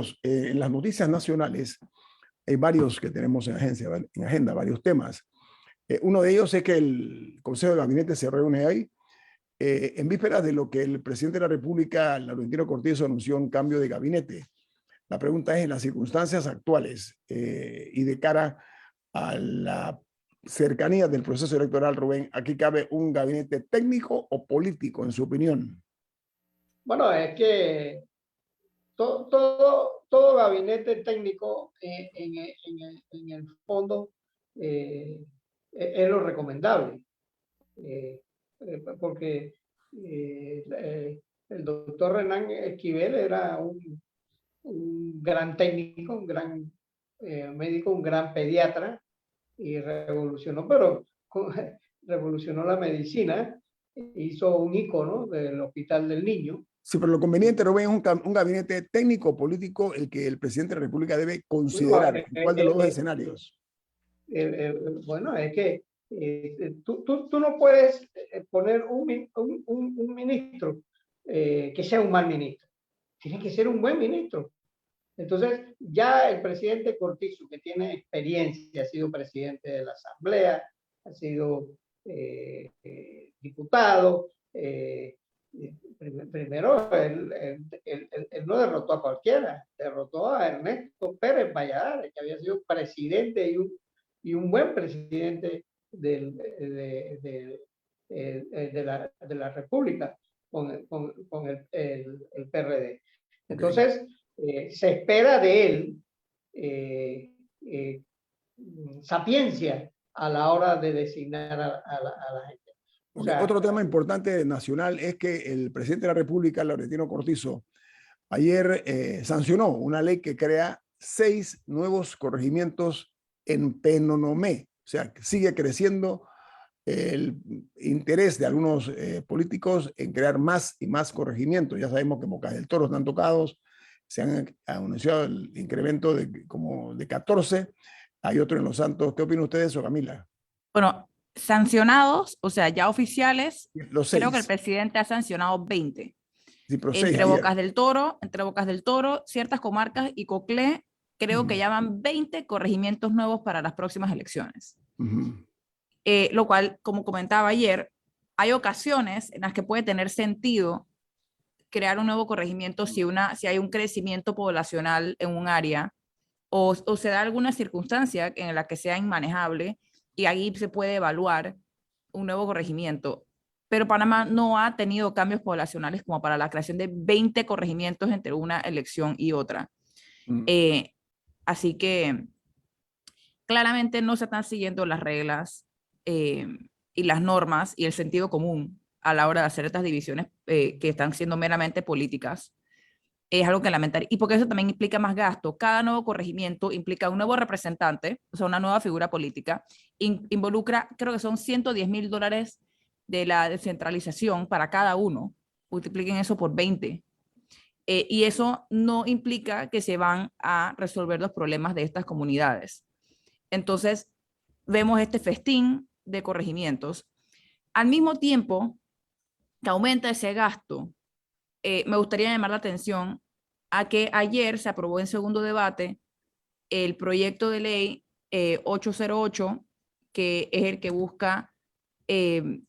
Carlos, en las noticias nacionales hay varios que tenemos en agenda, varios temas. Uno de ellos es que el Consejo de Gabinete se reúne hoy en vísperas de lo que el presidente de la República, Laurentino Cortizo, anunció un cambio de gabinete. La pregunta es, en las circunstancias actuales y de cara a la cercanía del proceso electoral, Rubén, ¿aquí cabe un gabinete técnico o político, en su opinión? Bueno, es que todo gabinete técnico en el fondo es lo recomendable, porque el doctor Renan Esquivel era un gran técnico, un gran médico, un gran pediatra, y revolucionó, revolucionó la medicina, hizo un icono del Hospital del Niño. Sí, pero lo conveniente, Rubén, es un gabinete técnico político el que el presidente de la República debe considerar. ¿En cuál de los dos escenarios? Bueno, es que tú no puedes poner un ministro que sea un mal ministro. Tiene que ser un buen ministro. Entonces, ya el presidente Cortizo, que tiene experiencia, ha sido presidente de la Asamblea, ha sido diputado, primero, él no derrotó a cualquiera, derrotó a Ernesto Pérez Valladares, que había sido presidente y un buen presidente de la República con el PRD. Entonces, se espera de él sapiencia a la hora de designar a la gente. O sea, otro tema importante nacional es que el presidente de la República, Laurentino Cortizo, ayer sancionó una ley que crea 6 nuevos corregimientos en Penonomé. O sea, sigue creciendo el interés de algunos políticos en crear más y más corregimientos. Ya sabemos que Bocas del Toro están tocados, se han anunciado el incremento como de 14. Hay otro en Los Santos. ¿Qué opina usted de eso, Camila? Bueno, sancionados, o sea, ya oficiales, Los 6. creo que el presidente ha sancionado 20. Sí, pero entre Bocas del Toro, ciertas comarcas y Coclé, creo que llaman 20 corregimientos nuevos para las próximas elecciones. Lo cual, como comentaba ayer, hay ocasiones en las que puede tener sentido crear un nuevo corregimiento si hay un crecimiento poblacional en un área o se da alguna circunstancia en la que sea inmanejable y ahí se puede evaluar un nuevo corregimiento. Pero Panamá no ha tenido cambios poblacionales como para la creación de 20 corregimientos entre una elección y otra. Así que claramente no se están siguiendo las reglas y las normas y el sentido común a la hora de hacer estas divisiones que están siendo meramente políticas. Es algo que lamentar. Y porque eso también implica más gasto. Cada nuevo corregimiento implica un nuevo representante, o sea, una nueva figura política. Involucra, creo que son $110,000 de la descentralización para cada uno. Multipliquen eso por 20. Y eso no implica que se van a resolver los problemas de estas comunidades. Entonces, vemos este festín de corregimientos. Al mismo tiempo que aumenta ese gasto, me gustaría llamar la atención a que ayer se aprobó en segundo debate el proyecto de ley 808, que es el que busca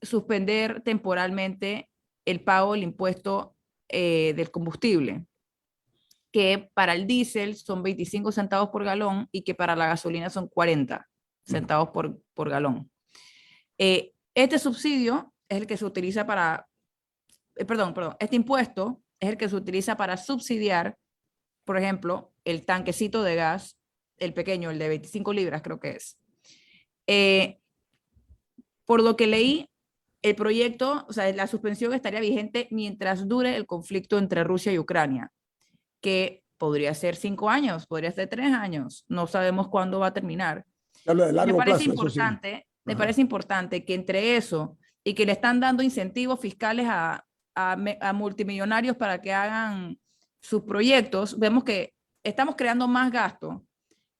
suspender temporalmente el pago del impuesto del combustible, que para el diésel son 25 centavos por galón y que para la gasolina son 40 centavos por galón. Este subsidio es el que se utiliza para, este impuesto es el que se utiliza para subsidiar, por ejemplo, el tanquecito de gas, el pequeño, el de 25 libras creo que es. Por lo que leí, el proyecto, o sea, la suspensión estaría vigente mientras dure el conflicto entre Rusia y Ucrania, que podría ser 5 años, podría ser 3 años, no sabemos cuándo va a terminar. Me parece importante que entre eso y que le están dando incentivos fiscales a multimillonarios para que hagan sus proyectos, vemos que estamos creando más gasto,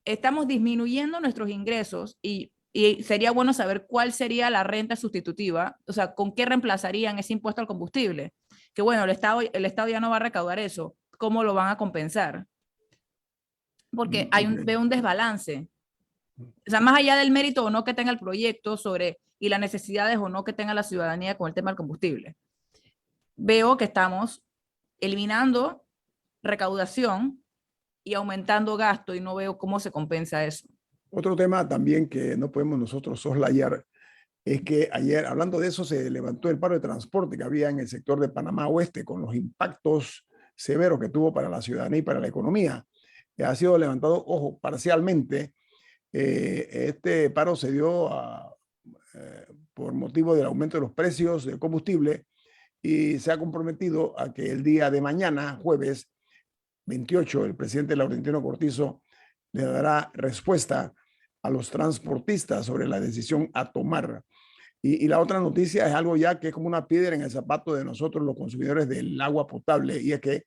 estamos disminuyendo nuestros ingresos y sería bueno saber cuál sería la renta sustitutiva, o sea, con qué reemplazarían ese impuesto al combustible. Que bueno, el Estado ya no va a recaudar eso, ¿cómo lo van a compensar? porque Ok. veo un desbalance. O sea, más allá del mérito o no que tenga el proyecto sobre y las necesidades o no que tenga la ciudadanía con el tema del combustible, veo que estamos eliminando recaudación y aumentando gasto y no veo cómo se compensa eso. Otro tema también que no podemos nosotros soslayar es que ayer, hablando de eso, se levantó el paro de transporte que había en el sector de Panamá Oeste con los impactos severos que tuvo para la ciudadanía y para la economía. Ha sido levantado, ojo, parcialmente. Este paro se dio por motivo del aumento de los precios del combustible y se ha comprometido a que el día de mañana, jueves 28, el presidente Laurentino Cortizo le dará respuesta a los transportistas sobre la decisión a tomar. Y la otra noticia es algo ya que es como una piedra en el zapato de nosotros los consumidores del agua potable, y es que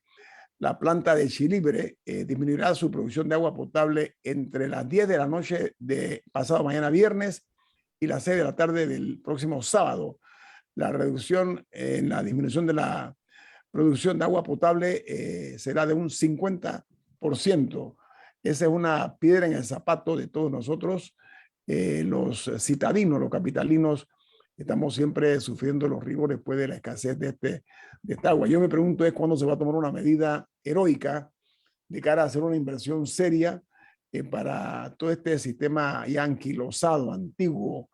la planta de Chilibre disminuirá su producción de agua potable entre las 10 de la noche de pasado mañana viernes y las 6 de la tarde del próximo sábado. La reducción en la disminución de la producción de agua potable será de un 50%. Esa es una piedra en el zapato de todos nosotros, los citadinos, los capitalinos. Estamos siempre sufriendo los rigores después de la escasez de esta agua. Yo me pregunto es cuándo se va a tomar una medida heroica de cara a hacer una inversión seria para todo este sistema ya anquilosado, antiguo,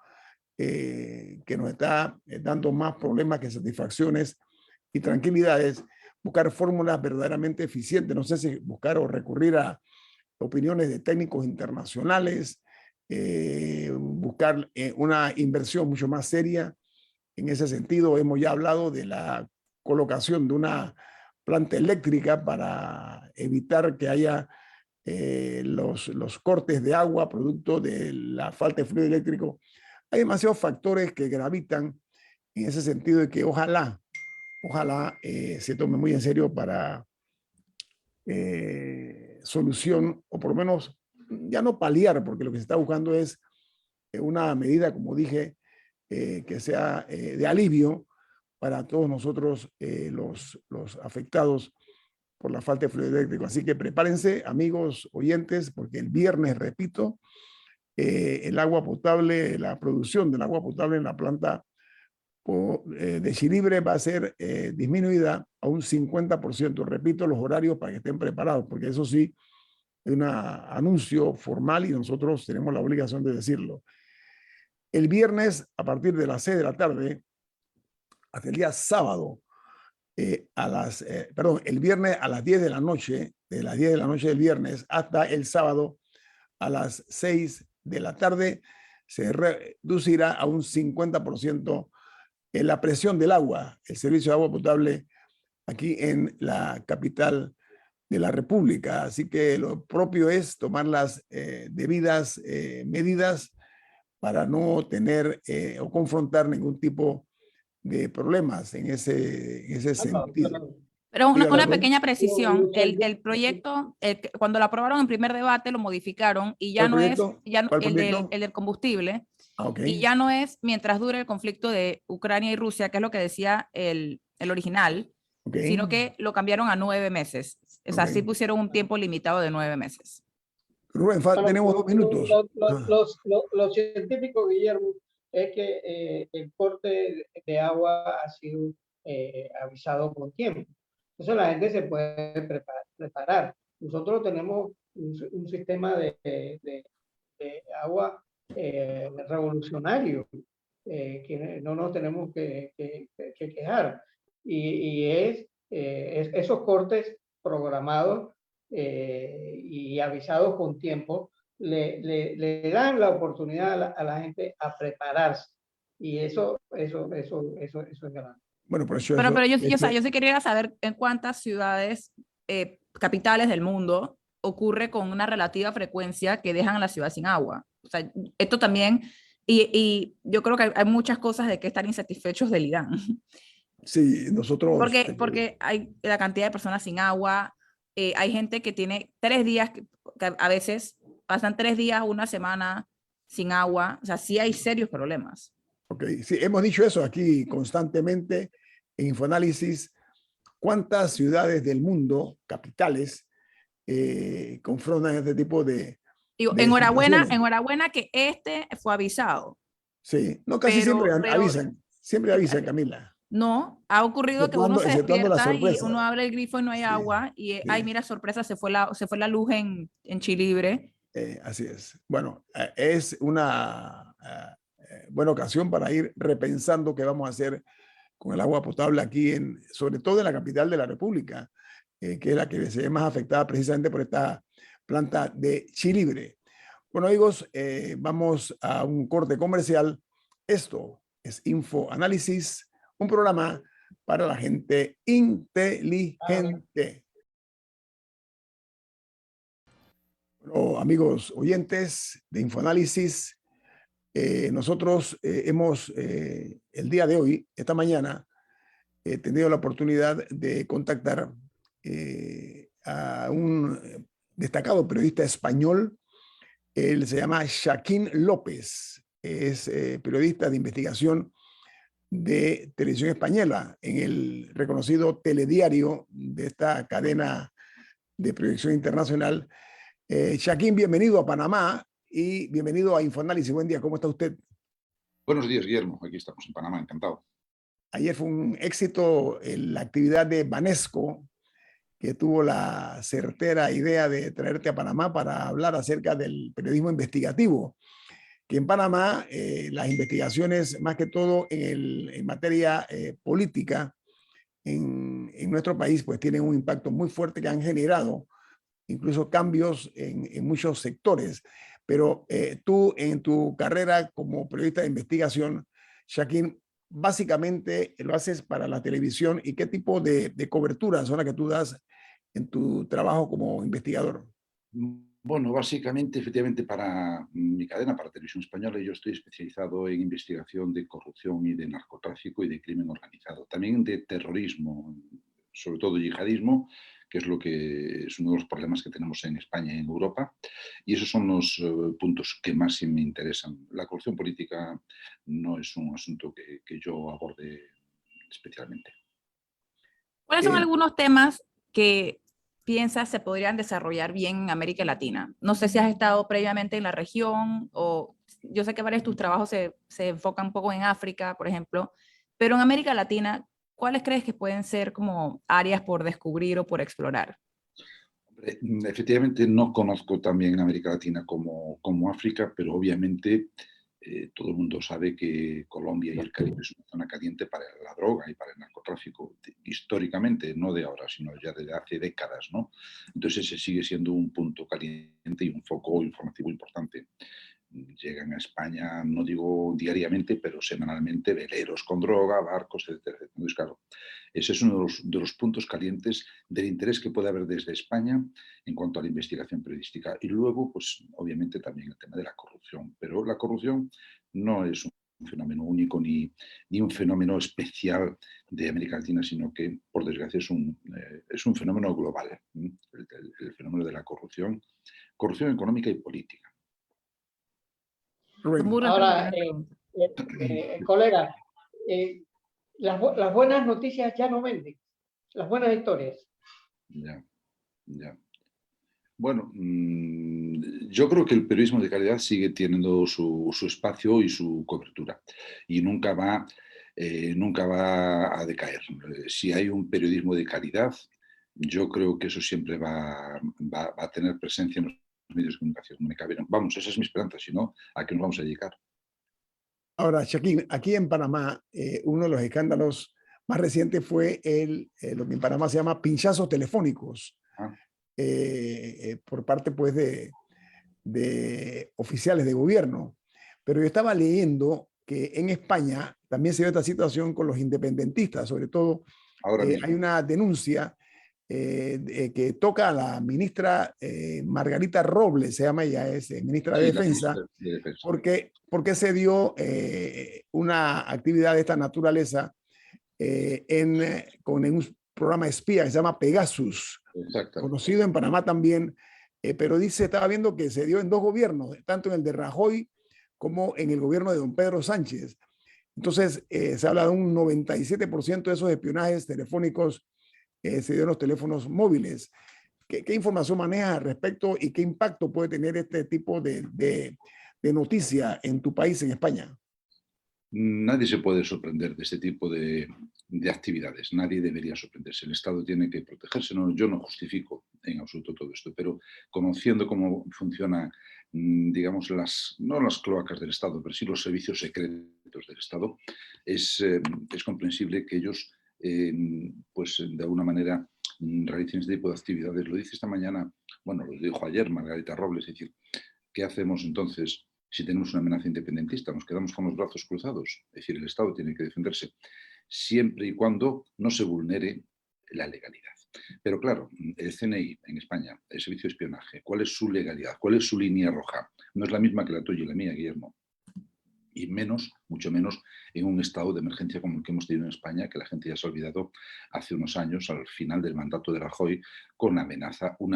que nos está dando más problemas que satisfacciones y tranquilidades, buscar fórmulas verdaderamente eficientes. No sé si buscar o recurrir a opiniones de técnicos internacionales, buscar una inversión mucho más seria. En ese sentido, hemos ya hablado de la colocación de una planta eléctrica para evitar que haya los cortes de agua producto de la falta de fluido eléctrico. Hay demasiados factores que gravitan en ese sentido de que ojalá se tome muy en serio para solución, o por lo menos ya no paliar, porque lo que se está buscando es una medida, como dije, que sea de alivio para todos nosotros los afectados por la falta de fluido eléctrico. Así que prepárense, amigos oyentes, porque el viernes, repito, el agua potable, la producción del agua potable en la planta de Chilibre va a ser disminuida a un 50%. Repito los horarios para que estén preparados, porque eso sí es un anuncio formal y nosotros tenemos la obligación de decirlo. El viernes, a partir de las 6 de la tarde, hasta el día sábado, el viernes a las 10 de la noche, de las 10 de la noche del viernes hasta el sábado a las 6 de la tarde, se reducirá a un 50% en la presión del agua, el servicio de agua potable aquí en la capital de la República. Así que lo propio es tomar las debidas medidas para no tener o confrontar ningún tipo de problemas en ese sentido. Pero una Dígalo. pequeña precisión, Lucho, el proyecto, cuando lo aprobaron en primer debate, lo modificaron y ya ¿Cuál no es proyecto? ¿Cuál proyecto? el del combustible, Ah, ok. y ya no es mientras dure el conflicto de Ucrania y Rusia, que es lo que decía el original, Ok. sino que lo cambiaron a 9 meses. O sea, sí Ok. pusieron un tiempo limitado de 9 meses. Rubén, bueno, tenemos 2 minutos. los científicos, Guillermo, es que el corte de agua ha sido avisado con tiempo. Entonces la gente se puede preparar. Nosotros tenemos un sistema de agua revolucionario, que no nos tenemos que quejar. Y esos cortes programados y avisados con tiempo le dan la oportunidad a la gente a prepararse. Y eso es grande. Bueno, por eso Pero eso, yo sí quería saber en cuántas ciudades capitales del mundo ocurre con una relativa frecuencia que dejan a la ciudad sin agua. O sea, esto también, y yo creo que hay muchas cosas de que estar insatisfechos del IDAN. sí, nosotros, Porque hay la cantidad de personas sin agua, hay gente que tiene 3 días, que a veces pasan 3 días, una semana sin agua. O sea, sí hay serios problemas. ok, sí, hemos dicho eso aquí constantemente en Infoanálisis. ¿Cuántas ciudades del mundo, capitales, confrontan este tipo Digo, de situaciones. enhorabuena que este fue avisado, Sí, no, casi siempre pero siempre avisan, Camila, no, ha ocurrido que uno se exceptuando la despierta y sorpresa. uno abre el grifo y no hay Sí, agua y, ay, sí, mira, sorpresa, se fue la luz en Chilibre. así es. Bueno, es una buena ocasión para ir repensando qué vamos a hacer con el agua potable aquí, sobre todo en la capital de la República, que es la que se ve más afectada precisamente por esta planta de Chilibre. Bueno, amigos, vamos a un corte comercial. Esto es Info Análisis, un programa para la gente inteligente. Bueno, amigos oyentes de Infoanálisis, nosotros hemos el día de hoy, esta mañana, tenido la oportunidad de contactar a un destacado periodista español. Él se llama Shaquín López, es periodista de investigación de Televisión Española en el reconocido telediario de esta cadena de proyección internacional. Shaquín, bienvenido a Panamá y bienvenido a Infoanálisis. Buen día, ¿cómo está usted? Buenos días, Guillermo. Aquí estamos en Panamá, encantado. Ayer fue un éxito la actividad de Banesco, que tuvo la certera idea de traerte a Panamá para hablar acerca del periodismo investigativo, que en Panamá las investigaciones, más que todo en materia política, en nuestro país, pues tienen un impacto muy fuerte que han generado incluso cambios en muchos sectores. Pero tú en tu carrera como periodista de investigación, Shaquín, básicamente lo haces para la televisión y qué tipo de cobertura son las que tú das en tu trabajo como investigador. Bueno, básicamente, efectivamente, para mi cadena, para Televisión Española, yo estoy especializado en investigación de corrupción y de narcotráfico y de crimen organizado. También de terrorismo, sobre todo yihadismo, que es lo que es uno de los problemas que tenemos en España y en Europa. Y esos son los puntos que más me interesan. La corrupción política no es un asunto que yo aborde especialmente. ¿Cuáles son algunos temas que piensas se podrían desarrollar bien en América Latina? No sé si has estado previamente en la región o yo sé que varios de tus trabajos se enfocan un poco en África, por ejemplo, pero en América Latina, ¿cuáles crees que pueden ser como áreas por descubrir o por explorar? Efectivamente, no conozco también América Latina como África, pero obviamente todo el mundo sabe que Colombia y el Caribe es una zona caliente para la droga y para el narcotráfico, históricamente, no de ahora, sino ya desde hace décadas, ¿no? Entonces ese sigue siendo un punto caliente y un foco informativo importante. Llegan a España, no digo diariamente, pero semanalmente, veleros con droga, barcos, etcétera. Entonces, claro, ese es uno de los puntos calientes del interés que puede haber desde España en cuanto a la investigación periodística. Y luego, pues, obviamente también el tema de la corrupción. Pero la corrupción no es un fenómeno único ni un fenómeno especial de América Latina, sino que, por desgracia, es un fenómeno global. El fenómeno de la corrupción económica y política. Ahora, colega, las buenas noticias ya no venden, las buenas historias. Ya. Bueno, yo creo que el periodismo de calidad sigue teniendo su espacio y su cobertura y nunca va a decaer. Si hay un periodismo de calidad, yo creo que eso siempre va a tener presencia en los medios de comunicación. No me cabe, vamos, esa es mi esperanza, si no, ¿a qué nos vamos a dedicar? Ahora, Shaquín, aquí en Panamá, uno de los escándalos más recientes fue lo que en Panamá se llama pinchazos telefónicos por parte pues, de oficiales de gobierno. Pero yo estaba leyendo que en España también se dio esta situación con los independentistas, sobre todo hay una denuncia que toca a la ministra Margarita Robles, se llama ella, es ministra de Defensa, porque se dio una actividad de esta naturaleza con un programa espía que se llama Pegasus, conocido en Panamá también, pero estaba viendo que se dio en dos gobiernos, tanto en el de Rajoy como en el gobierno de don Pedro Sánchez. Entonces, se habla de un 97% de esos espionajes telefónicos se dio en los teléfonos móviles. ¿Qué información manejas al respecto y qué impacto puede tener este tipo de noticia en tu país, en España? Nadie se puede sorprender de este tipo de actividades, nadie debería sorprenderse. El Estado tiene que protegerse. No, yo no justifico en absoluto todo esto, pero conociendo cómo funciona, digamos, no las cloacas del Estado, pero sí los servicios secretos del Estado, es comprensible que ellos, pues de alguna manera, realicen este tipo de actividades. Lo dice esta mañana, bueno, lo dijo ayer Margarita Robles, es decir, ¿qué hacemos entonces si tenemos una amenaza independentista? ¿Nos quedamos con los brazos cruzados? Es decir, el Estado tiene que defenderse siempre y cuando no se vulnere la legalidad. Pero claro, el CNI en España, el Servicio de Espionaje, ¿cuál es su legalidad? ¿Cuál es su línea roja? No es la misma que la tuya y la mía, Guillermo. Y menos, mucho menos, en un estado de emergencia como el que hemos tenido en España, que la gente ya se ha olvidado hace unos años, al final del mandato de Rajoy, con una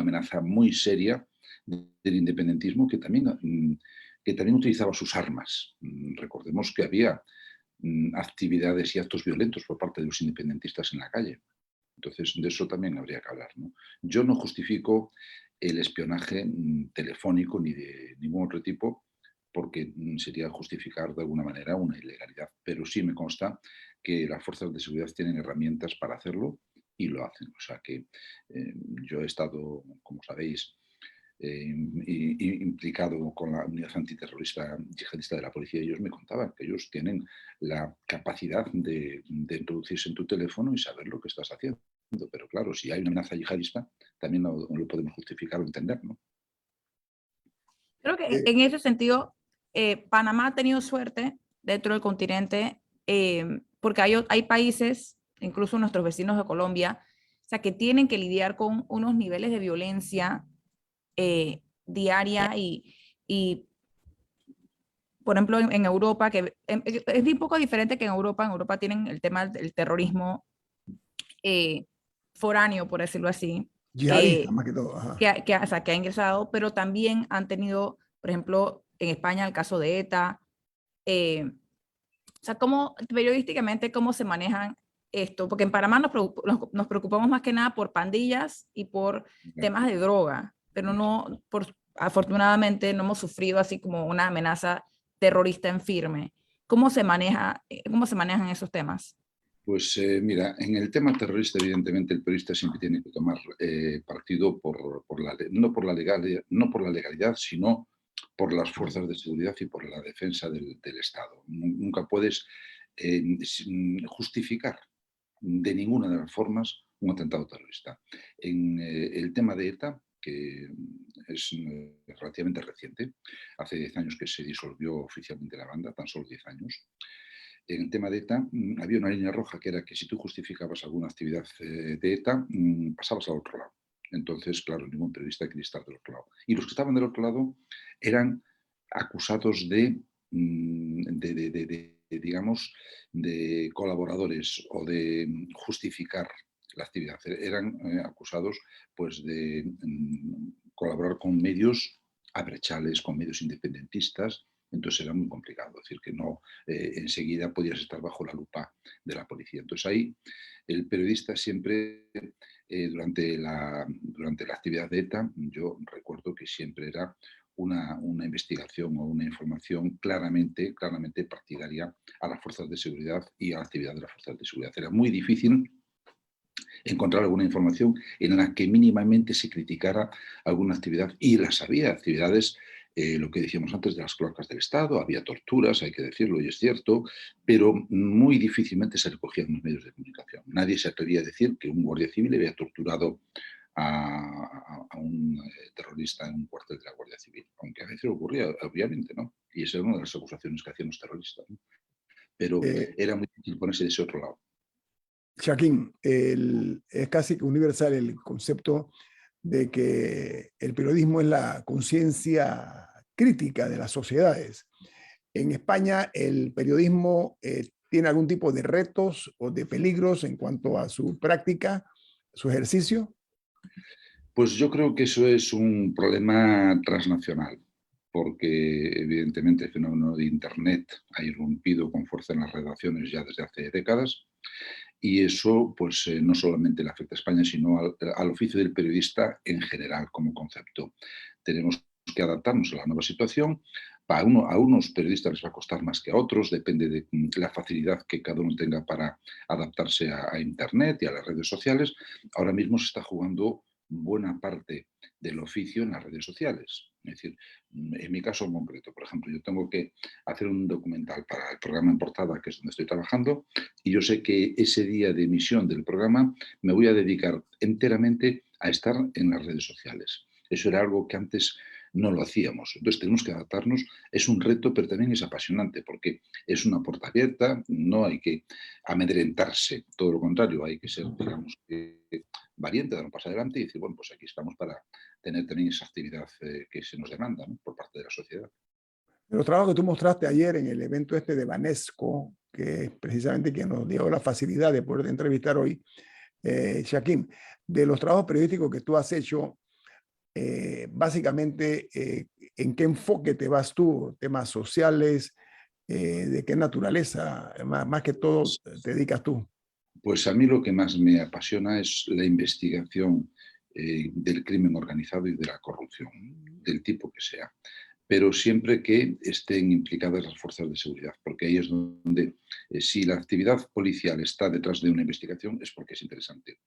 amenaza muy seria del independentismo que también utilizaba sus armas. Recordemos que había actividades y actos violentos por parte de los independentistas en la calle. Entonces, de eso también habría que hablar, ¿no? Yo no justifico el espionaje telefónico ni de ningún otro tipo, porque sería justificar de alguna manera una ilegalidad. Pero sí me consta que las fuerzas de seguridad tienen herramientas para hacerlo y lo hacen. O sea que yo he estado, como sabéis, implicado con la unidad antiterrorista yihadista de la policía. Ellos me contaban que ellos tienen la capacidad de introducirse en tu teléfono y saber lo que estás haciendo. Pero claro, si hay una amenaza yihadista, también no lo podemos justificar o entender, ¿no? Creo que en ese sentido, Panamá ha tenido suerte dentro del continente, porque hay países, incluso nuestros vecinos de Colombia, o sea, que tienen que lidiar con unos niveles de violencia diaria y, por ejemplo, en Europa, que es un poco diferente que en Europa tienen el tema del terrorismo foráneo, por decirlo así, Yihadista, más que todo. Ajá. o sea, que ha ingresado, pero también han tenido, por ejemplo, en España el caso de ETA. O sea, periodísticamente, cómo se manejan esto, porque en Panamá nos preocupamos más que nada por pandillas y por temas de droga, pero afortunadamente no hemos sufrido así como una amenaza terrorista en firme. ¿Cómo se manejan esos temas? Pues mira, en el tema terrorista, evidentemente, el periodista siempre tiene que tomar partido no por la legalidad, sino por las fuerzas de seguridad y por la defensa del Estado. Nunca puedes justificar de ninguna de las formas un atentado terrorista. En el tema de ETA, que es relativamente reciente, hace 10 años que se disolvió oficialmente la banda, tan solo 10 años. En el tema de ETA había una línea roja que era que si tú justificabas alguna actividad de ETA, pasabas al otro lado. Entonces, claro, ningún periodista quería estar del otro lado. Y los que estaban del otro lado eran acusados digamos, de colaboradores o de justificar la actividad. Eran acusados pues, de colaborar con medios abrechales, con medios independentistas. Entonces era muy complicado, es decir, que no enseguida podías estar bajo la lupa de la policía. Entonces ahí el periodista siempre, durante la actividad de ETA, yo recuerdo que siempre era una investigación o una información claramente partidaria a las fuerzas de seguridad y a la actividad de las fuerzas de seguridad. Era muy difícil encontrar alguna información en la que mínimamente se criticara alguna actividad, y las había actividades, lo que decíamos antes de las cloacas del Estado, había torturas, hay que decirlo y es cierto, pero muy difícilmente se recogían los medios de comunicación. Nadie se atrevía a decir que un guardia civil había torturado a un terrorista en un cuartel de la Guardia Civil, aunque a veces ocurría, obviamente, ¿no? Y esa era una de las acusaciones que hacían los terroristas, ¿no? Pero era muy difícil ponerse de ese otro lado. Joaquín, es casi que universal el concepto de que el periodismo es la conciencia crítica de las sociedades. En España, el periodismo tiene algún tipo de retos o de peligros en cuanto a su práctica, su ejercicio. Pues yo creo que eso es un problema transnacional, porque evidentemente el fenómeno de Internet ha irrumpido con fuerza en las redacciones ya desde hace décadas. y eso pues no solamente le afecta a España, sino al oficio del periodista en general como concepto. Tenemos que adaptarnos a la nueva situación. A unos periodistas les va a costar más que a otros, depende de la facilidad que cada uno tenga para adaptarse a Internet y a las redes sociales. Ahora mismo se está jugando buena parte del oficio en las redes sociales. Es decir, en mi caso en concreto, por ejemplo, yo tengo que hacer un documental para el programa En Portada, que es donde estoy trabajando, y yo sé que ese día de emisión del programa me voy a dedicar enteramente a estar en las redes sociales. Eso era algo que antes no lo hacíamos. Entonces tenemos que adaptarnos. Es un reto, pero también es apasionante porque es una puerta abierta, no hay que amedrentarse, todo lo contrario, hay que ser, digamos, valiente, dar un paso adelante y decir, bueno, pues aquí estamos para tener también esa actividad que se nos demanda, ¿no?, por parte de la sociedad. De los trabajos que tú mostraste ayer en el evento este de Banesco, que es precisamente quien nos dio la facilidad de poder entrevistar hoy, Shaquín, de los trabajos periodísticos que tú has hecho, básicamente, ¿en qué enfoque te vas tú? ¿Temas sociales? ¿De qué naturaleza? Más que todo te dedicas tú. Pues a mí lo que más me apasiona es la investigación del crimen organizado y de la corrupción, del tipo que sea, pero siempre que estén implicadas las fuerzas de seguridad, porque ahí es donde, si la actividad policial está detrás de una investigación, es porque es interesante.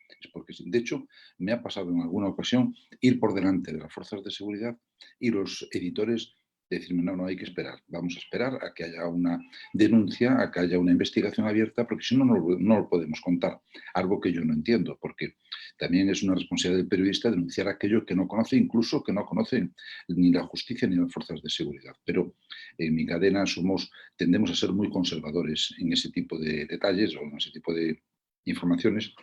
De hecho, me ha pasado en alguna ocasión ir por delante de las fuerzas de seguridad y los editores decirme, no, hay que esperar, vamos a esperar a que haya una denuncia, a que haya una investigación abierta, porque si no, no lo podemos contar. Algo que yo no entiendo, porque también es una responsabilidad del periodista denunciar aquello que no conoce, incluso que no conoce ni la justicia ni las fuerzas de seguridad. Pero en mi cadena tendemos a ser muy conservadores en ese tipo de detalles o en ese tipo de informaciones.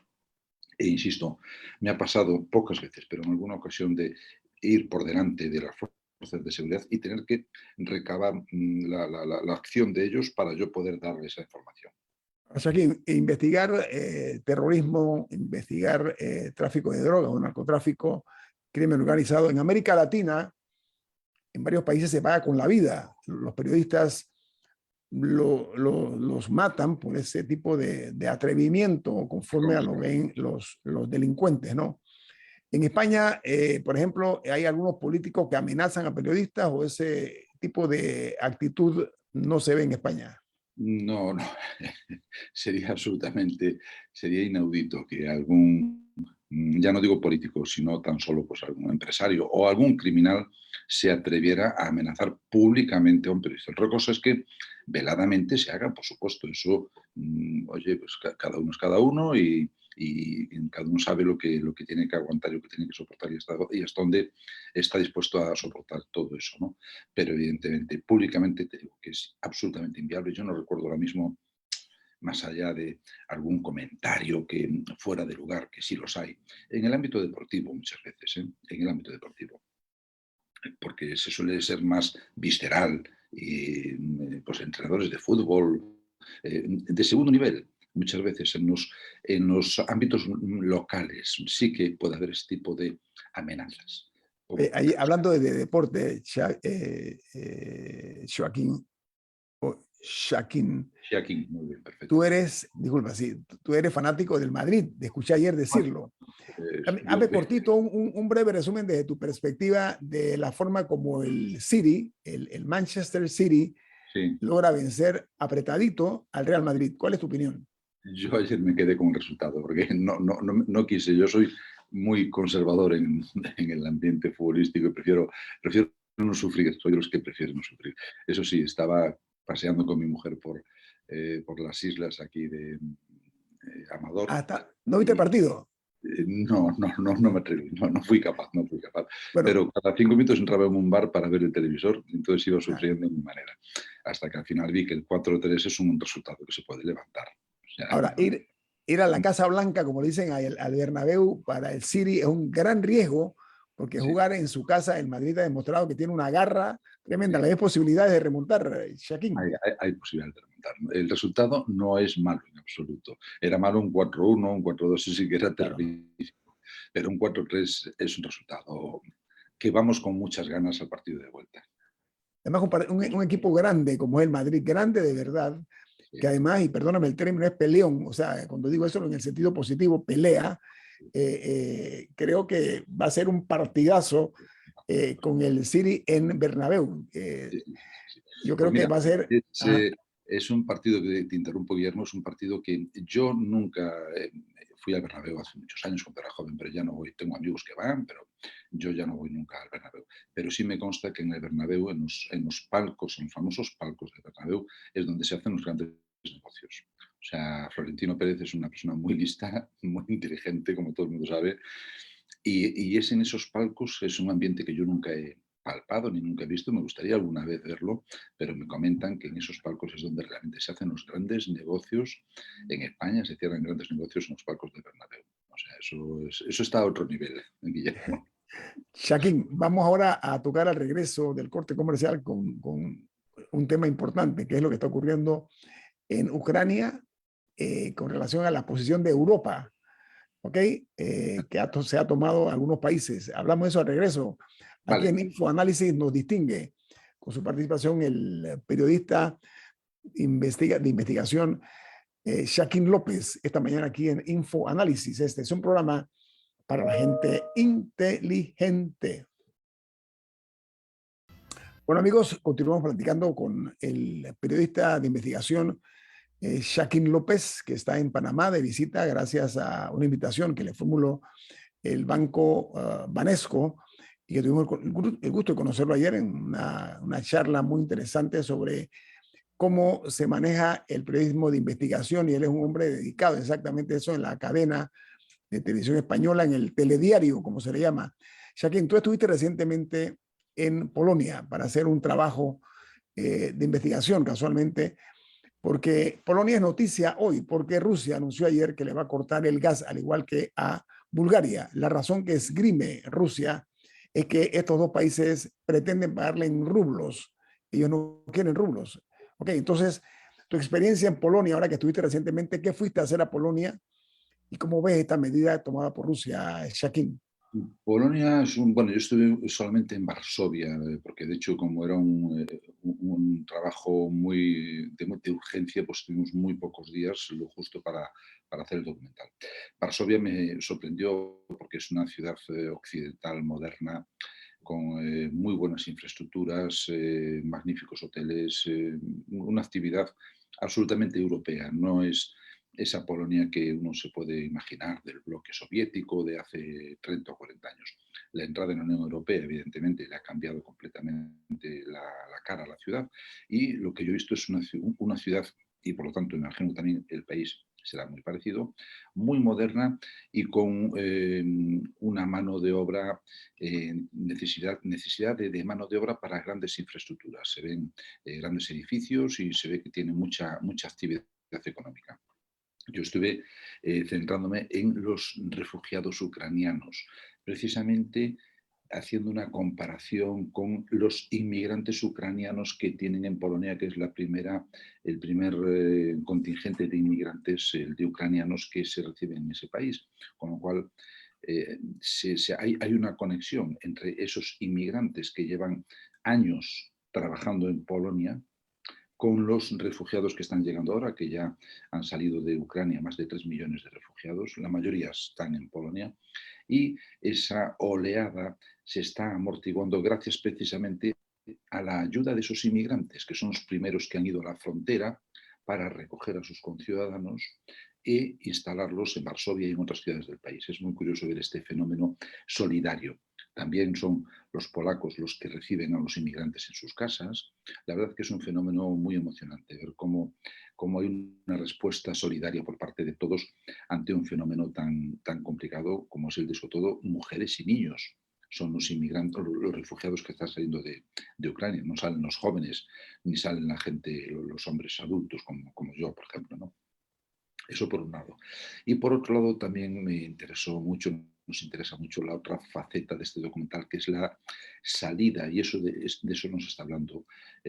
E insisto, me ha pasado pocas veces, pero en alguna ocasión de ir por delante de las fuerzas de seguridad y tener que recabar la acción de ellos para yo poder darle esa información. O sea que investigar terrorismo, investigar tráfico de drogas o narcotráfico, crimen organizado en América Latina, en varios países se paga con la vida. Los periodistas los matan por ese tipo de atrevimiento conforme a lo ven los delincuentes, ¿no? En España, por ejemplo, hay algunos políticos que amenazan a periodistas o ese tipo de actitud no se ve en España. No, sería inaudito que ya no digo político, sino tan solo pues algún empresario o algún criminal se atreviera a amenazar públicamente a un periodista. Otra cosa es que veladamente se haga, por supuesto, eso, oye, pues cada uno es cada uno y cada uno sabe lo que tiene que aguantar y lo que tiene que soportar y hasta dónde está dispuesto a soportar todo eso, ¿no? Pero evidentemente, públicamente te digo que es absolutamente inviable. Yo no recuerdo ahora mismo, más allá de algún comentario que fuera de lugar, que sí los hay, en el ámbito deportivo muchas veces, en el ámbito deportivo, porque se suele ser más visceral, y pues entrenadores de fútbol de segundo nivel, muchas veces en los ámbitos locales sí que puede haber este tipo de amenazas. Ahí, hablando de deporte, Shaquín, Shaquín, muy bien, perfecto. tú eres, disculpa, sí, tú eres fanático del Madrid, te escuché ayer decirlo. Hazme cortito un breve resumen desde tu perspectiva de la forma como el City, el Manchester City, sí, logra vencer apretadito al Real Madrid. ¿Cuál es tu opinión? Yo ayer me quedé con el resultado, porque no quise, yo soy muy conservador en el ambiente futbolístico y prefiero no sufrir, soy de los que prefieren no sufrir. Eso sí, estaba paseando con mi mujer por las islas aquí de Amador. ¿No viste el partido? No me atreví, no fui capaz. Bueno, pero cada 5 minutos entraba en un bar para ver el televisor, entonces iba sufriendo de mi manera, hasta que al final vi que el 4-3 es un resultado que se puede levantar. O sea, ahora, ir a la Casa Blanca, como le dicen al Bernabéu, para el City es un gran riesgo, porque jugar en su casa, el Madrid ha demostrado que tiene una garra tremenda. ¿Hay posibilidades de remontar, Shaquín? Hay posibilidades de remontar. El resultado no es malo en absoluto. Era malo un 4-1, un 4-2, sí que era terrible. Pero un 4-3 es un resultado que vamos con muchas ganas al partido de vuelta. Además, un equipo grande como es el Madrid, grande de verdad, que además, y perdóname el término, es peleón, o sea, cuando digo eso en el sentido positivo, pelea, creo que va a ser un partidazo con el City en Bernabéu. Sí, sí, sí. Yo Pues creo que mira, va a ser... es un partido que, te interrumpo, Guillermo, es un partido que yo nunca fui al Bernabéu hace muchos años cuando era joven, pero ya no voy. Tengo amigos que van, pero yo ya no voy nunca al Bernabéu. Pero sí me consta que en el Bernabéu, en los palcos, en los famosos palcos del Bernabéu, es donde se hacen los grandes negocios. O sea, Florentino Pérez es una persona muy lista, muy inteligente, como todo el mundo sabe, y es en esos palcos, es un ambiente que yo nunca he palpado ni nunca he visto, me gustaría alguna vez verlo, pero me comentan que en esos palcos es donde realmente se hacen los grandes negocios. En España se cierran grandes negocios en los palcos de Bernabéu. O sea, eso está a otro nivel, Guillermo. Shaquín, vamos ahora a tocar al regreso del corte comercial con un tema importante, que es lo que está ocurriendo en Ucrania con relación a la posición de Europa, ¿ok? Se ha tomado algunos países. Hablamos de eso al regreso. Aquí Vale, en InfoAnálisis nos distingue con su participación el periodista de investigación Shaquín López, esta mañana aquí en InfoAnálisis. Este es un programa para la gente inteligente. Bueno, amigos, continuamos platicando con el periodista de investigación Shaquín López, que está en Panamá de visita gracias a una invitación que le formuló el banco Banesco y que tuvimos el gusto de conocerlo ayer en una charla muy interesante sobre cómo se maneja el periodismo de investigación y él es un hombre dedicado exactamente a eso en la cadena de televisión española, en el telediario, como se le llama. Shaquín, tú estuviste recientemente en Polonia para hacer un trabajo de investigación, casualmente, porque Polonia es noticia hoy, porque Rusia anunció ayer que le va a cortar el gas, al igual que a Bulgaria. La razón que esgrime Rusia es que estos dos países pretenden pagarle en rublos. Ellos no quieren rublos. Ok, entonces, tu experiencia en Polonia, ahora que estuviste recientemente, ¿qué fuiste a hacer a Polonia y cómo ves esta medida tomada por Rusia, Shaquín? Polonia es bueno, yo estuve solamente en Varsovia, porque de hecho como era un trabajo de urgencia, pues tuvimos muy pocos días, lo justo para hacer el documental. Varsovia me sorprendió porque es una ciudad occidental moderna, con muy buenas infraestructuras, magníficos hoteles, una actividad absolutamente europea. No es esa Polonia que uno se puede imaginar del bloque soviético de hace 30 o 40 años. La entrada en la Unión Europea, evidentemente, le ha cambiado completamente la cara a la ciudad, y lo que yo he visto es una ciudad, y por lo tanto imagino también el país será muy parecido, muy moderna y con una mano de obra, necesidad de mano de obra para grandes infraestructuras. Se ven grandes edificios y se ve que tiene mucha actividad económica. Yo estuve centrándome en los refugiados ucranianos, precisamente haciendo una comparación con los inmigrantes ucranianos que tienen en Polonia, que es el primer contingente de inmigrantes, el de ucranianos que se reciben en ese país. Con lo cual, hay una conexión entre esos inmigrantes que llevan años trabajando en Polonia con los refugiados que están llegando ahora, que ya han salido de Ucrania, más de 3 millones de refugiados, la mayoría están en Polonia, y esa oleada se está amortiguando gracias precisamente a la ayuda de esos inmigrantes, que son los primeros que han ido a la frontera para recoger a sus conciudadanos e instalarlos en Varsovia y en otras ciudades del país. Es muy curioso ver este fenómeno solidario. También son los polacos los que reciben a los inmigrantes en sus casas. La verdad que es un fenómeno muy emocionante ver cómo hay una respuesta solidaria por parte de todos ante un fenómeno tan complicado como es el de, sobre todo, mujeres y niños. Son los inmigrantes, los refugiados que están saliendo de Ucrania. No salen los jóvenes, ni salen la gente, los hombres adultos como yo, por ejemplo, ¿no? Eso por un lado. Y por otro lado también nos interesa mucho la otra faceta de este documental, que es la salida, y de eso no se está hablando,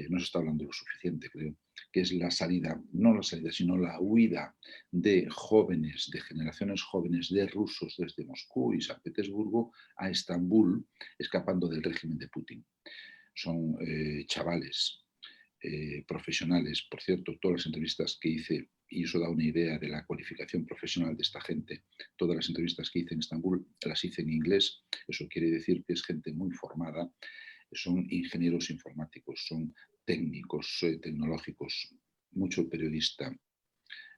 no se está hablando lo suficiente, creo, que es la salida, no la salida, sino la huida de jóvenes, de generaciones jóvenes de rusos desde Moscú y San Petersburgo a Estambul, escapando del régimen de Putin. Son chavales profesionales. Por cierto, todas las entrevistas que hice, y eso da una idea de la cualificación profesional de esta gente, todas las entrevistas que hice en Estambul las hice en inglés. Eso quiere decir que es gente muy formada, son ingenieros informáticos, son técnicos tecnológicos, mucho periodista,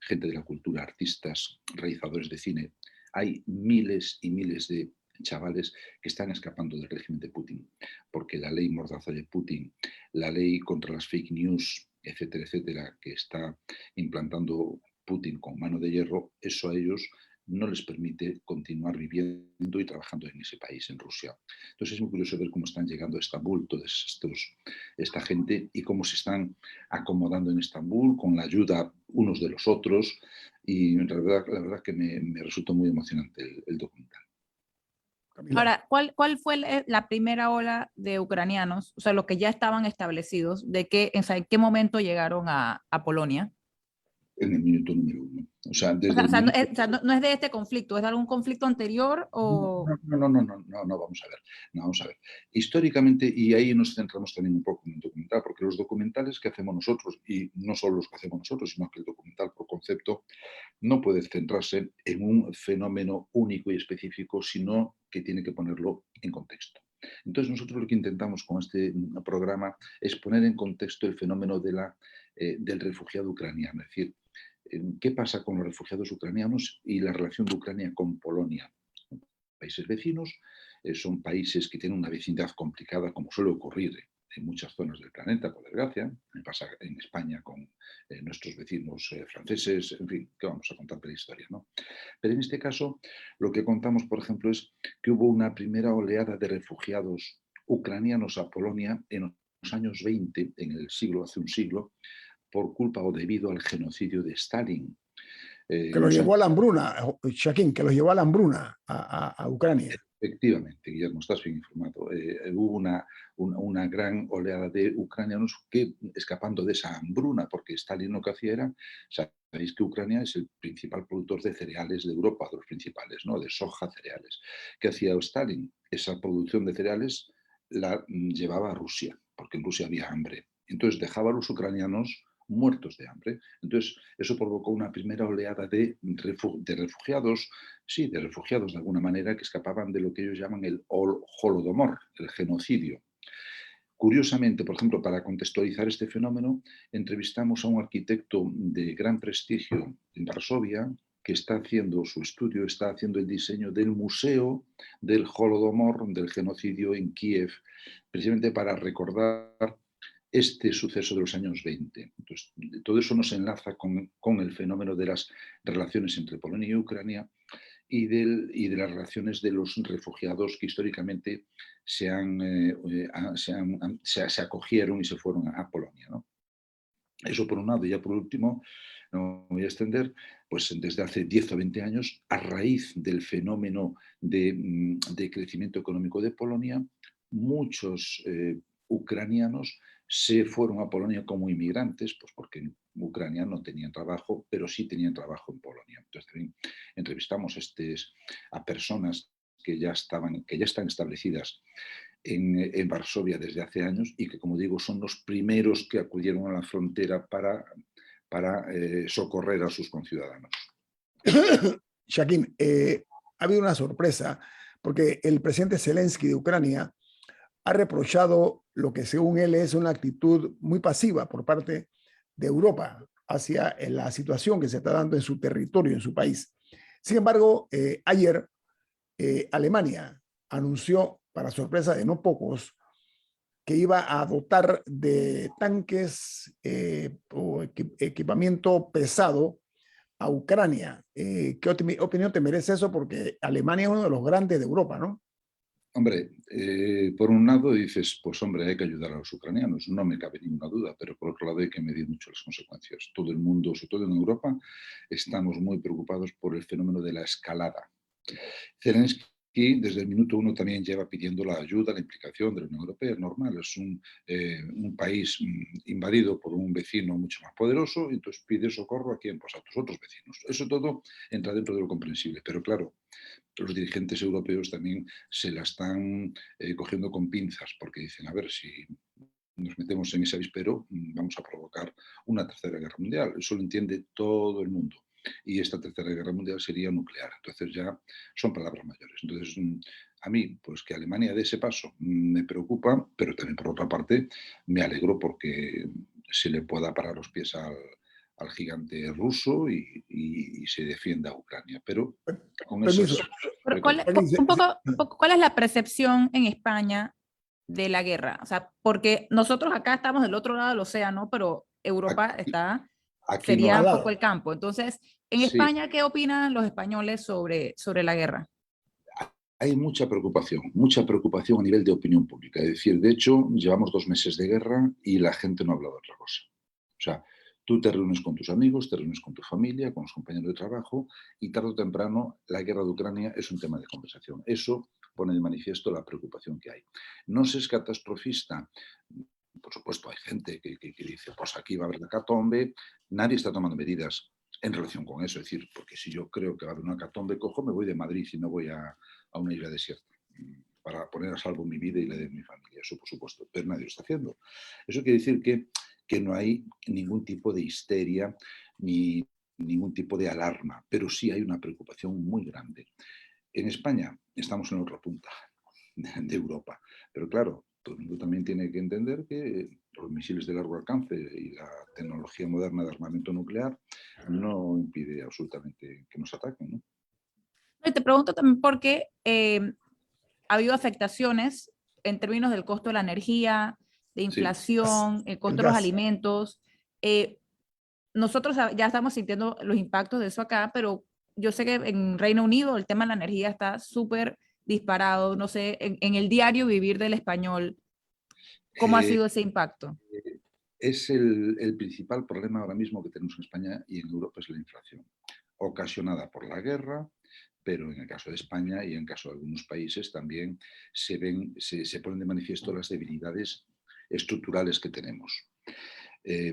gente de la cultura, artistas, realizadores de cine. Hay miles y miles de chavales que están escapando del régimen de Putin, porque la ley mordaza de Putin, la ley contra las fake news, etcétera, etcétera, que está implantando Putin con mano de hierro, eso a ellos no les permite continuar viviendo y trabajando en ese país, en Rusia. Entonces es muy curioso ver cómo están llegando a Estambul esta gente y cómo se están acomodando en Estambul con la ayuda unos de los otros, y la verdad que me resultó muy emocionante el documental. Camila. Ahora, ¿cuál fue la primera ola de ucranianos, o sea, los que ya estaban establecidos, o sea, en qué momento llegaron a Polonia? En el minuto número 1. O sea, desde O sea, el minuto... no es de este conflicto, ¿es de algún conflicto anterior o...? No, vamos a ver. Históricamente, y ahí nos centramos también un poco en el documental, porque los documentales que hacemos nosotros, y no solo los que hacemos nosotros, sino que el documental por concepto no puede centrarse en un fenómeno único y específico, sino que tiene que ponerlo en contexto. Entonces nosotros lo que intentamos con este programa es poner en contexto el fenómeno del refugiado ucraniano, es decir, qué pasa con los refugiados ucranianos y la relación de Ucrania con Polonia. Países vecinos, son países que tienen una vecindad complicada, como suele ocurrir en muchas zonas del planeta, por desgracia. Me pasa en España con nuestros vecinos franceses, en fin, ¿qué vamos a contar de la historia, no? Pero en este caso, lo que contamos, por ejemplo, es que hubo una primera oleada de refugiados ucranianos a Polonia en los años 20, hace un siglo, por culpa o debido al genocidio de Stalin. Que los llevó a la hambruna, Shaquín, que los llevó a la hambruna a Ucrania. Efectivamente, Guillermo, estás bien informado. Hubo una gran oleada de ucranianos que, escapando de esa hambruna, porque Stalin lo que hacía era, sabéis que Ucrania es el principal productor de cereales de Europa, de los principales, ¿no? De soja, cereales. ¿Qué hacía Stalin? Esa producción de cereales la llevaba a Rusia, porque en Rusia había hambre. Entonces dejaba a los ucranianos muertos de hambre. Entonces eso provocó una primera oleada de refugiados, sí, de refugiados de alguna manera, que escapaban de lo que ellos llaman el Holodomor, el genocidio. Curiosamente, por ejemplo, para contextualizar este fenómeno, entrevistamos a un arquitecto de gran prestigio en Varsovia que está haciendo su estudio, está haciendo el diseño del museo del Holodomor, del genocidio en Kiev, precisamente para recordar este suceso de los años 20. Entonces, todo eso nos enlaza con el fenómeno de las relaciones entre Polonia y Ucrania y de las relaciones de los refugiados que históricamente se acogieron y se fueron a Polonia, ¿no? Eso por un lado. Y ya por último, no me voy a extender, pues desde hace 10 o 20 años, a raíz del fenómeno de crecimiento económico de Polonia, muchos ucranianos se fueron a Polonia como inmigrantes, pues porque en Ucrania no tenían trabajo, pero sí tenían trabajo en Polonia. Entonces también entrevistamos a personas que ya están establecidas en Varsovia desde hace años y que, como digo, son los primeros que acudieron a la frontera para socorrer a sus conciudadanos. Shaquín, ha habido una sorpresa porque el presidente Zelensky de Ucrania ha reprochado lo que según él es una actitud muy pasiva por parte de Europa hacia la situación que se está dando en su territorio, en su país. Sin embargo, ayer Alemania anunció, para sorpresa de no pocos, que iba a dotar de tanques o equipamiento pesado a Ucrania. ¿Qué opinión te merece eso? Porque Alemania es uno de los grandes de Europa, ¿no? Hombre, por un lado dices, pues hombre, hay que ayudar a los ucranianos, no me cabe ninguna duda, pero por otro lado hay que medir mucho las consecuencias. Todo el mundo, sobre todo en Europa, estamos muy preocupados por el fenómeno de la escalada. Zelensky desde el minuto 1 también lleva pidiendo la ayuda, la implicación de la Unión Europea, es normal, es un país invadido por un vecino mucho más poderoso y entonces pide socorro a quién, pues a tus otros vecinos. Eso todo entra dentro de lo comprensible, pero claro, los dirigentes europeos también se la están cogiendo con pinzas porque dicen, a ver, si nos metemos en ese avispero, vamos a provocar una tercera guerra mundial. Eso lo entiende todo el mundo. Y esta tercera guerra mundial sería nuclear. Entonces ya son palabras mayores. Entonces, a mí, pues que Alemania dé ese paso me preocupa, pero también por otra parte me alegro porque se le pueda parar los pies al gigante ruso y se defienda a Ucrania. Pero con Permiso. esas... Pero Joaquín, ¿cuál es la percepción en España de la guerra? O sea, porque nosotros acá estamos del otro lado del océano, pero Europa aquí sería no, un al poco lado. el campo. Entonces, en sí, España, ¿qué opinan los españoles sobre la guerra? hay mucha preocupación a nivel de opinión pública. Es decir, de hecho, llevamos 2 meses de guerra y la gente no habla de otra cosa. O sea, tú te reúnes con tus amigos, te reúnes con tu familia, con los compañeros de trabajo y tarde o temprano la guerra de Ucrania es un tema de conversación. Eso pone de manifiesto la preocupación que hay. No se es catastrofista. Por supuesto, hay gente que dice, pues aquí va a haber la hecatombe. Nadie está tomando medidas en relación con eso. Es decir, porque si yo creo que va a haber una hecatombe, cojo, me voy de Madrid y no voy a una isla desierta para poner a salvo mi vida y la de mi familia. Eso, por supuesto, pero nadie lo está haciendo. Eso quiere decir que no hay ningún tipo de histeria ni ningún tipo de alarma, pero sí hay una preocupación muy grande. En España estamos en otra punta de Europa, pero claro, todo el mundo también tiene que entender que los misiles de largo alcance y la tecnología moderna de armamento nuclear no impide absolutamente que nos ataquen, ¿no? Y te pregunto también porque ha habido afectaciones en términos del costo de la energía, de Sí. inflación, el El costo de los gas. alimentos. Nosotros ya estamos sintiendo los impactos de eso acá, pero yo sé que en Reino Unido el tema de la energía está súper disparado. No sé, en el diario vivir del español, ¿cómo ha Eh, sido ese impacto? es el principal problema ahora mismo que tenemos en España y en Europa es la inflación, ocasionada por la guerra, pero en el caso de España y en el caso de algunos países también se ponen de manifiesto las debilidades estructurales que tenemos.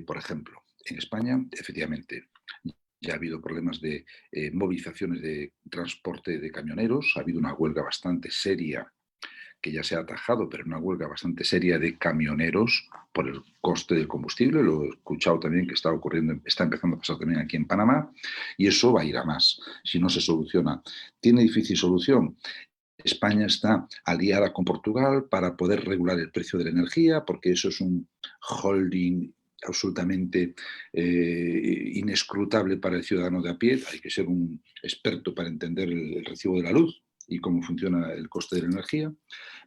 Por ejemplo, en España, efectivamente, ya ha habido problemas de movilizaciones de transporte de camioneros, ha habido una huelga bastante seria que ya se ha atajado, pero una huelga bastante seria de camioneros por el coste del combustible. Lo he escuchado también que está ocurriendo, está empezando a pasar también aquí en Panamá, y eso va a ir a más si no se soluciona. ¿Tiene difícil solución? España está aliada con Portugal para poder regular el precio de la energía, porque eso es un holding absolutamente inescrutable para el ciudadano de a pie. Hay que ser un experto para entender el recibo de la luz y cómo funciona el coste de la energía.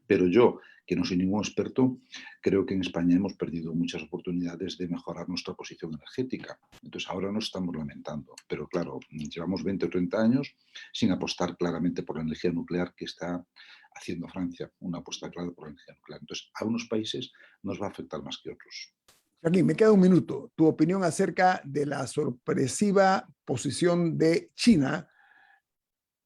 Pero yo, que no soy ningún experto, creo que en España hemos perdido muchas oportunidades de mejorar nuestra posición energética. Entonces ahora nos estamos lamentando. Pero claro, llevamos 20 o 30 años sin apostar claramente por la energía nuclear que está haciendo Francia, una apuesta clara por la energía nuclear. Entonces a unos países nos va a afectar más que a otros. Joaquín, me queda un minuto. Tu opinión acerca de la sorpresiva posición de China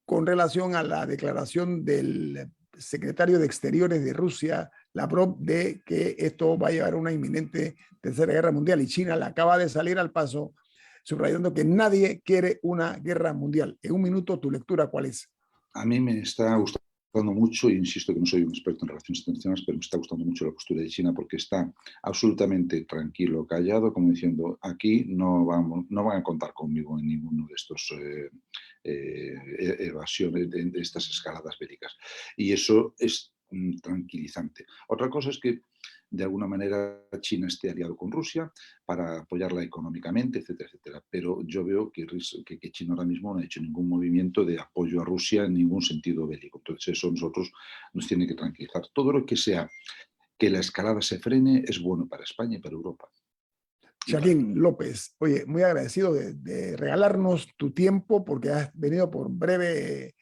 con relación a la declaración del secretario de Exteriores de Rusia, Lavrov, de que esto va a llevar a una inminente tercera guerra mundial. Y China le acaba de salir al paso, subrayando que nadie quiere una guerra mundial. En un minuto, tu lectura, ¿cuál es? A mí me está gustando mucho, e insisto que no soy un experto en relaciones internacionales, pero me está gustando mucho la postura de China porque está absolutamente tranquilo, callado, como diciendo, aquí no van a contar conmigo en ninguno de estos evasiones, de estas escaladas bélicas. Y eso es tranquilizante. Otra cosa es que de alguna manera China esté aliado con Rusia para apoyarla económicamente, etcétera, etcétera. Pero yo veo que China ahora mismo no ha hecho ningún movimiento de apoyo a Rusia en ningún sentido bélico. Entonces eso nosotros nos tiene que tranquilizar. Todo lo que sea que la escalada se frene es bueno para España y para Europa. Joaquín López, oye, muy agradecido de regalarnos tu tiempo porque has venido por breve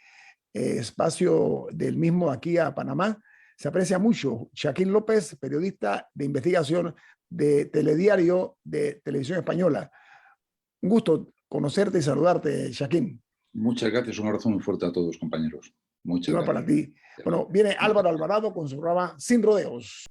espacio del mismo aquí a Panamá. Se aprecia mucho. Joaquín López, periodista de investigación de Telediario de Televisión Española. Un gusto conocerte y saludarte, Joaquín. Muchas gracias, un abrazo muy fuerte a todos, compañeros. Muchas Igual gracias. para ti. Bueno, viene Álvaro Alvarado con su programa Sin Rodeos.